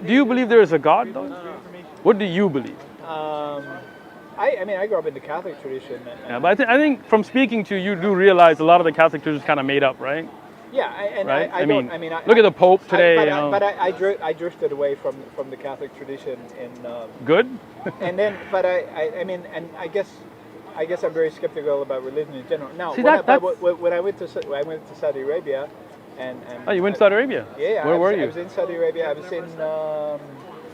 do you believe there is a God though? What do you believe? I mean, I grew up in the Catholic tradition. Yeah, but I think from speaking to you, do realize a lot of the Catholic tradition is kind of made up, right? Yeah, Right? I mean, don't. look at the Pope today. I drifted away from the Catholic tradition in. Good. And then, I mean, and I guess I'm very skeptical about religion in general. Now, See, when I went to Saudi Arabia, and oh, you went to Saudi Arabia? Yeah. Where were you? I was in Saudi Arabia. I was in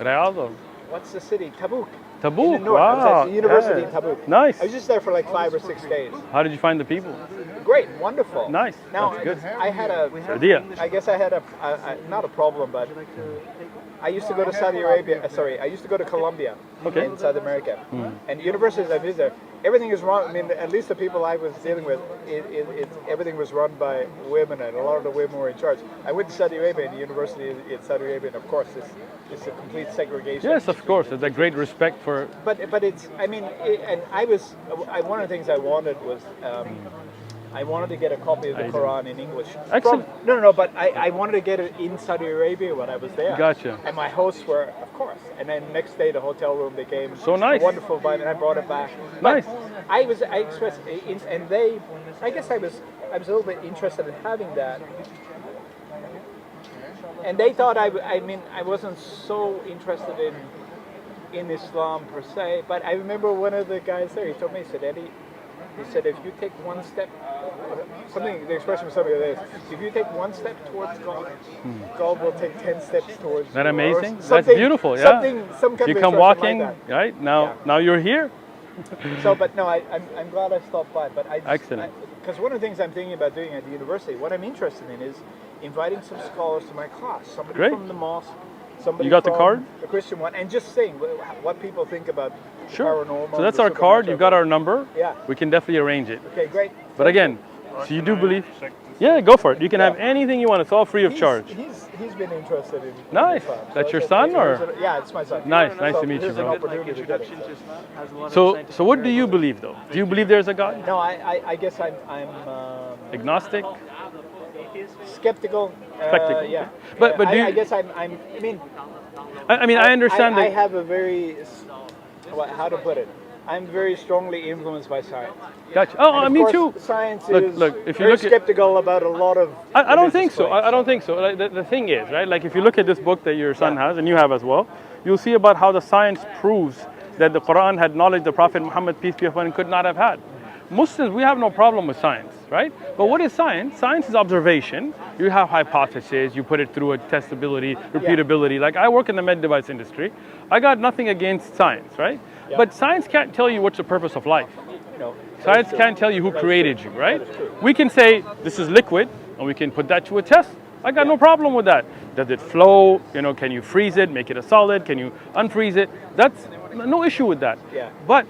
Riyadh. what's the city? Tabuk. Tabuk. In the north. I was Wow. at the university Yeah. in Tabuk. Nice. I was just there for like 5 or 6 days. How did you find the people? Great, wonderful. Nice. Now, That's good. I had Idea. I guess I had not a problem, but I used to go to Saudi Arabia. Sorry, I used to go to Colombia in South America, and universities I visited, everything is run. I mean, at least the people I was dealing with, everything was run by women, and a lot of the women were in charge. I went to Saudi Arabia, and the university in Saudi Arabia, and of course, it's a complete segregation. Yes, of course. There's a great respect for. But it's. I mean, one of the things I wanted was. I wanted to get a copy of the Quran in English. Excellent. No, but I wanted to get it in Saudi Arabia when I was there. Gotcha. And my hosts were, of course. And then next day, the hotel room became so nice. A wonderful vibe, and I brought it back. Nice. But I expressed, and they, I guess I was a little bit interested in having that. And they thought I mean, I wasn't so interested in Islam per se. But I remember one of the guys there. He told me, he said, Eddie. He said, if you take one step, the expression was something like this, if you take one step towards God, God will take 10 steps towards you. Isn't that amazing? That's beautiful, yeah. Some kind you of come walking, like right? Now you're here. So, but no, I'm glad I stopped by. But Excellent. Because one of the things I'm thinking about doing at the university, what I'm interested in is inviting some scholars to my class. Somebody from the mosque, somebody you got from the card? the Christian one, and just saying what people think about paranormal. So that's our card. You've got our number. Yeah. We can definitely arrange it. Okay, great. But again, so you do believe? Yeah, go for it. You can have anything you want. It's all free of charge. He's been interested in. Nice. That's your son, or? Yeah, it's my son. Nice to meet you, bro. So what do you believe, though? Do you believe there's a God? No, I guess I'm agnostic. Skeptical. Skeptical. Yeah. But do you? I guess I mean. I understand that. I have a very, how to put it? I'm very strongly influenced by science. Gotcha. Oh, me too. Science is if you very skeptical about a lot of. I don't think so. I don't think so. Like, the thing is, right? Like if you look at this book that your son has and you have as well, you'll see about how the science proves that the Quran had knowledge the Prophet Muhammad, peace be upon him, could not have had. Muslims, we have no problem with science, right? But what is science? Science is observation. You have hypotheses, you put it through a testability, repeatability. Like I work in the med device industry. I got nothing against science, right? Yeah. But science can't tell you what's the purpose of life. No. Science can't tell you who created you, right? We can say this is liquid and we can put that to a test. I got no problem with that. Does it flow? Can you freeze it, make it a solid? Can you unfreeze it? That's no issue with that. Yeah. But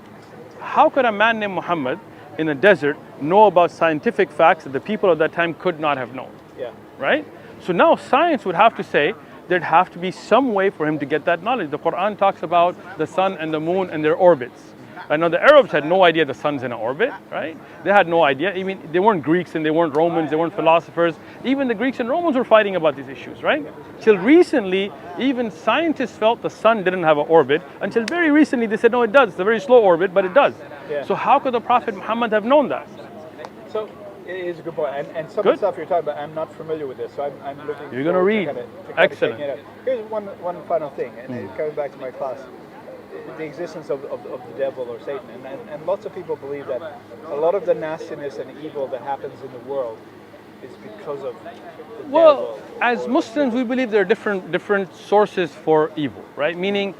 how could a man named Muhammad in a desert know about scientific facts that the people of that time could not have known? Yeah. Right? So now science would have to say there'd have to be some way for him to get that knowledge. The Quran talks about the sun and the moon and their orbits. I know the Arabs had no idea the sun's in an orbit, right? They had no idea. I mean, they weren't Greeks and they weren't Romans, they weren't philosophers. Even the Greeks and Romans were fighting about these issues, right? Till recently, even scientists felt the sun didn't have an orbit. Until very recently, they said, no, it does. It's a very slow orbit, but it does. Yeah. So how could the Prophet Muhammad have known that? So it is a good point. And some of the stuff you're talking about, I'm not familiar with this, so I'm looking. You're going to read. Excellent. Here's one final thing, and coming back to my class. The existence of the devil or Satan, and lots of people believe that a lot of the nastiness and evil that happens in the world is because of the devil. As Muslims, we believe there are different sources for evil, right? Meaning,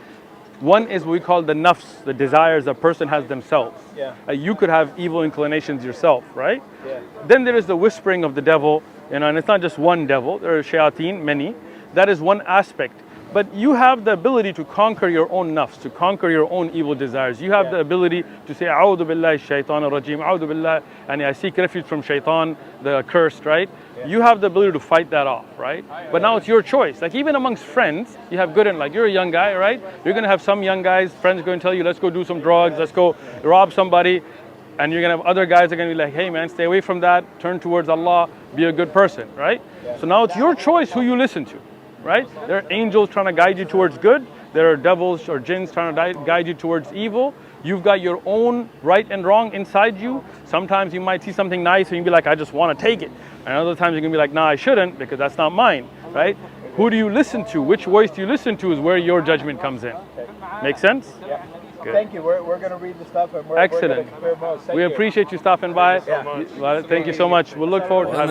one is what we call the nafs, the desires a person has themselves. Yeah. You could have evil inclinations yourself, right? Yeah. Then there is the whispering of the devil, and it's not just one devil. There are shayateen, many. That is one aspect. But you have the ability to conquer your own nafs, to conquer your own evil desires. You have the ability to say, A'udhu billahi shaitan rajim, A'udhu billah, and I seek refuge from shaitan, the accursed, right? Yeah. You have the ability to fight that off, right? But now it's your choice. Like even amongst friends, you have good and like you're a young guy, right? You're gonna have some young guys, friends are gonna tell you, let's go do some drugs, let's go rob somebody. And you're gonna have other guys that are gonna be like, hey man, stay away from that, turn towards Allah, be a good person, right? Yeah. So now it's your choice who you listen to. right? There are angels trying to guide you towards good. There are devils or jinns trying to guide you towards evil. You've got your own right and wrong inside you. Sometimes you might see something nice and you'll be like, I just want to take it. And other times you're going to be like, nah, I shouldn't because that's not mine, right? Who do you listen to? Which voice do you listen to is where your judgment comes in. Make sense? Yeah. Good. Thank you. We're going to read the stuff and we're Excellent. We're gonna compare most. Thank We you. appreciate you stopping by. Yeah. Thank you so much. We'll look forward to having